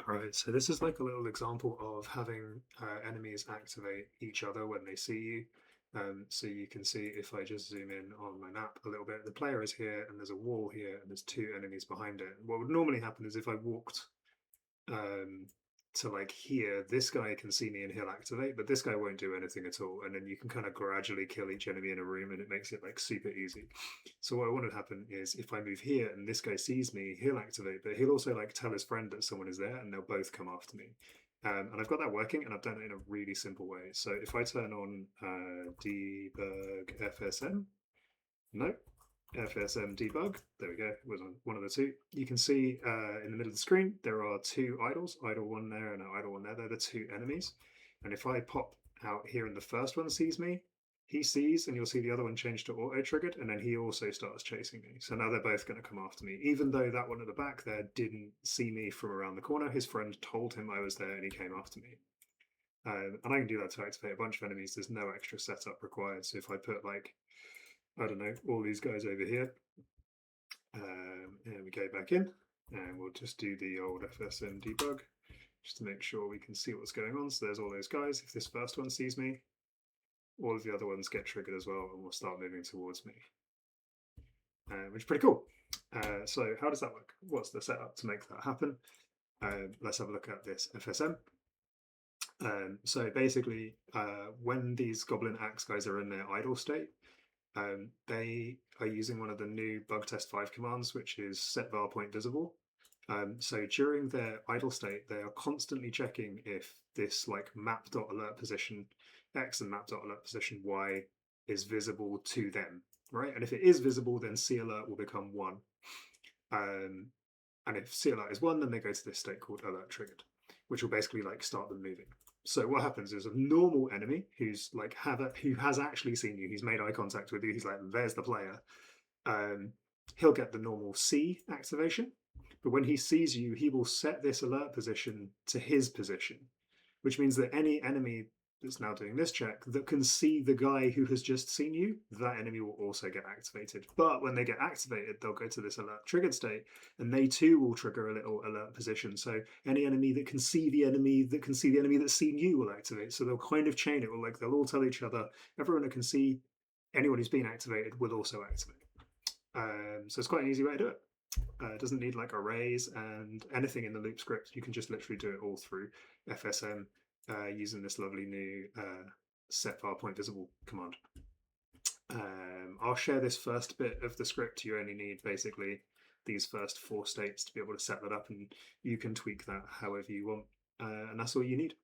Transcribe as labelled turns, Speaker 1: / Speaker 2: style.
Speaker 1: Right, so this is like a little example of having enemies activate each other when they see you. So you can see if I just zoom in on my map a little bit, the player is here and there's a wall here and there's two enemies behind it. What would normally happen is if I walked um, to like here, this guy can see me and he'll activate, but this guy won't do anything at all. And then you can kind of gradually kill each enemy in a room and it makes it like super easy. So what I want to happen is if I move here and this guy sees me, he'll activate, but he'll also like tell his friend that someone is there and they'll both come after me. And I've got that working and I've done it in a really simple way. So if I turn on debug FSM, no, FSM debug, there we go, it was on one of the two. You can see in the middle of the screen, there are two idols, idle one there and an idle one there. They're the two enemies. And if I pop out here and the first one sees me, he sees, and you'll see the other one change to auto-triggered, and then he also starts chasing me. So now they're both going to come after me. Even though that one at the back there didn't see me from around the corner, his friend told him I was there and he came after me. And I can do that to activate a bunch of enemies. There's no extra setup required. So if I put like, I don't know, all these guys over here, and we go back in, and we'll just do the old FSM debug, just to make sure we can see what's going on. So there's all those guys. If this first one sees me, all of the other ones get triggered as well and will start moving towards me, which is pretty cool. So how does that work? What's the setup to make that happen? Let's have a look at this FSM. So basically, when these Goblin Axe guys are in their idle state, they are using one of the new bug test 5 commands, which is SETVAR POINTVISIBLE. So during their idle state, they are constantly checking if this like map.AlertPositionX and map.AlertPositionY is visible to them, right? And if it is visible, then SeeAlert will become 1. And if SeeAlert is 1, then they go to this state called alert triggered, which will basically like start them moving. So what happens is a normal enemy who's like who has actually seen you, he's made eye contact with you, he's like, there's the player. He'll get the normal C activation, but when he sees you, he will set this alert position to his position, which means that any enemy that's now doing this check that can see the guy who has just seen you, that enemy will also get activated. But when they get activated, they'll go to this alert triggered state, and they too will trigger a little alert position. So any enemy that can see the enemy that can see the enemy that's seen you will activate. So they'll kind of chain it, or like they'll all tell each other, everyone that can see anyone who's been activated will also activate. So it's quite an easy way to do it. It doesn't need like arrays and anything in the loop script. You can just literally do it all through FSM using this lovely new SETVAR POINTVISIBLE command. I'll share this first bit of the script. You only need basically these first 4 states to be able to set that up, and you can tweak that however you want. And that's all you need.